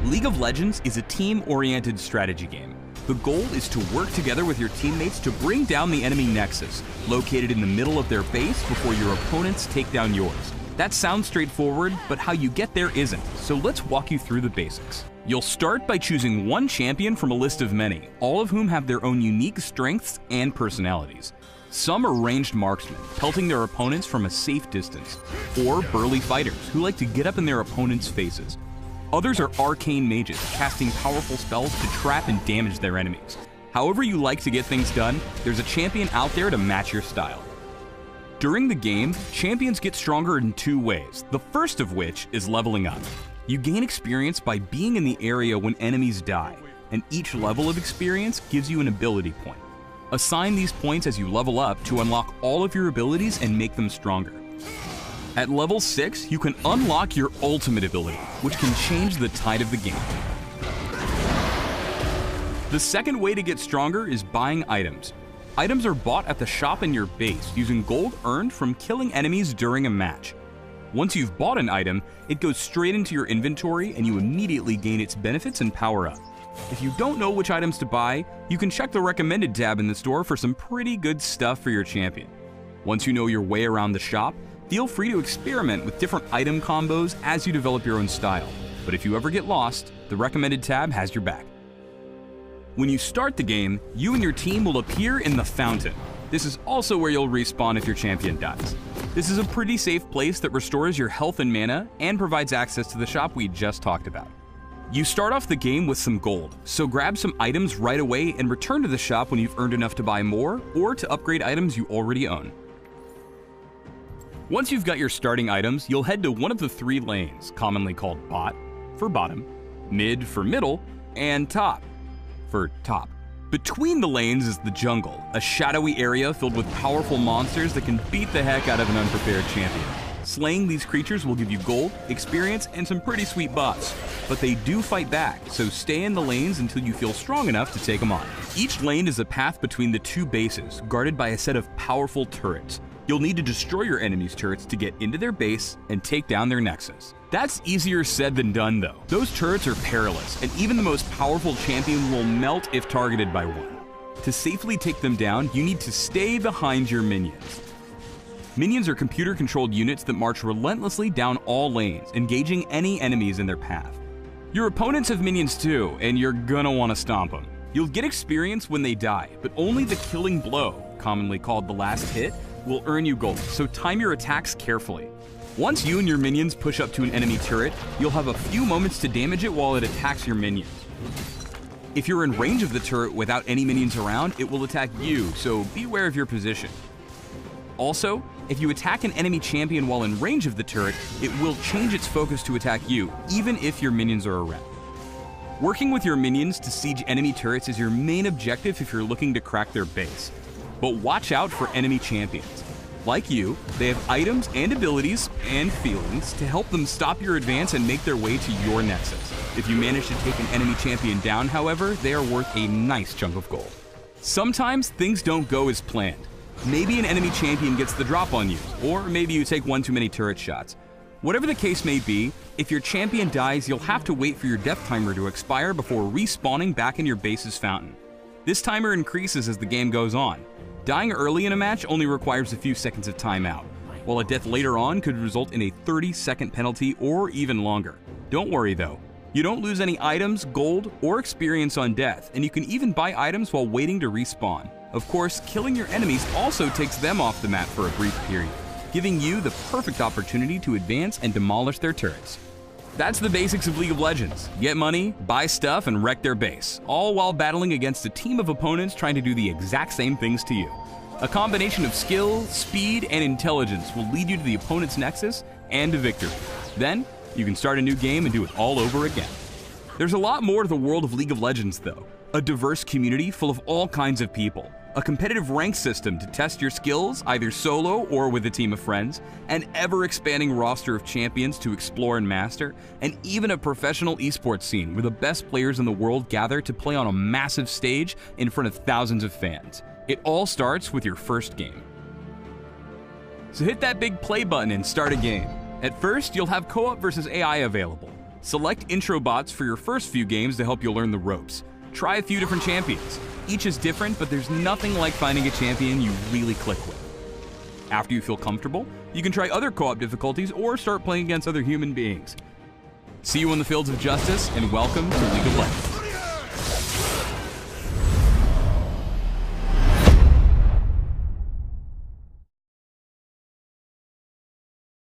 League of Legends is a team-oriented strategy game. The goal is to work together with your teammates to bring down the enemy Nexus, located in the middle of their base before your opponents take down yours. That sounds straightforward, but how you get there isn't, so let's walk you through the basics. You'll start by choosing one champion from a list of many, all of whom have their own unique strengths and personalities. Some are ranged marksmen, pelting their opponents from a safe distance, or burly fighters who like to get up in their opponents' faces. Others are arcane mages, casting powerful spells to trap and damage their enemies. However you like to get things done, there's a champion out there to match your style. During the game, champions get stronger in two ways, the first of which is leveling up. You gain experience by being in the area when enemies die, and each level of experience gives you an ability point. Assign these points as you level up to unlock all of your abilities and make them stronger. At level 6, you can unlock your ultimate ability, which can change the tide of the game. The second way to get stronger is buying items. Items are bought at the shop in your base using gold earned from killing enemies during a match. Once you've bought an item, it goes straight into your inventory and you immediately gain its benefits and power up. If you don't know which items to buy, you can check the recommended tab in the store for some pretty good stuff for your champion. Once you know your way around the shop, feel free to experiment with different item combos as you develop your own style. But if you ever get lost, the recommended tab has your back. When you start the game, you and your team will appear in the fountain. This is also where you'll respawn if your champion dies. This is a pretty safe place that restores your health and mana and provides access to the shop we just talked about. You start off the game with some gold, so grab some items right away and return to the shop when you've earned enough to buy more or to upgrade items you already own. Once you've got your starting items, you'll head to one of the three lanes, commonly called bot for bottom, mid for middle, and top for top. Between the lanes is the jungle, a shadowy area filled with powerful monsters that can beat the heck out of an unprepared champion. Slaying these creatures will give you gold, experience, and some pretty sweet buffs, but they do fight back, so stay in the lanes until you feel strong enough to take them on. Each lane is a path between the two bases, guarded by a set of powerful turrets. You'll need to destroy your enemy's turrets to get into their base and take down their Nexus. That's easier said than done though. Those turrets are perilous, and even the most powerful champion will melt if targeted by one. To safely take them down, you need to stay behind your minions. Minions are computer-controlled units that march relentlessly down all lanes, engaging any enemies in their path. Your opponents have minions too, and you're gonna want to stomp them. You'll get experience when they die, but only the killing blow, commonly called the last hit, will earn you gold, so time your attacks carefully. Once you and your minions push up to an enemy turret, you'll have a few moments to damage it while it attacks your minions. If you're in range of the turret without any minions around, it will attack you, so be aware of your position. Also, if you attack an enemy champion while in range of the turret, it will change its focus to attack you, even if your minions are around. Working with your minions to siege enemy turrets is your main objective if you're looking to crack their base. But watch out for enemy champions. Like you, they have items and abilities and feelings to help them stop your advance and make their way to your Nexus. If you manage to take an enemy champion down, however, they are worth a nice chunk of gold. Sometimes things don't go as planned. Maybe an enemy champion gets the drop on you, or maybe you take one too many turret shots. Whatever the case may be, if your champion dies, you'll have to wait for your death timer to expire before respawning back in your base's fountain. This timer increases as the game goes on. Dying early in a match only requires a few seconds of timeout, while a death later on could result in a 30-second penalty or even longer. Don't worry though, you don't lose any items, gold, or experience on death, and you can even buy items while waiting to respawn. Of course, killing your enemies also takes them off the map for a brief period, giving you the perfect opportunity to advance and demolish their turrets. That's the basics of League of Legends. Get money, buy stuff, and wreck their base, all while battling against a team of opponents trying to do the exact same things to you. A combination of skill, speed, and intelligence will lead you to the opponent's Nexus and to victory. Then, you can start a new game and do it all over again. There's a lot more to the world of League of Legends though. A diverse community full of all kinds of people, a competitive rank system to test your skills, either solo or with a team of friends, an ever-expanding roster of champions to explore and master, and even a professional esports scene where the best players in the world gather to play on a massive stage in front of thousands of fans. It all starts with your first game. So hit that big play button and start a game. At first, you'll have co-op versus AI available. Select intro bots for your first few games to help you learn the ropes. Try a few different champions. Each is different, but there's nothing like finding a champion you really click with. After you feel comfortable, you can try other co-op difficulties or start playing against other human beings. See you in the fields of justice, and welcome to League of Legends.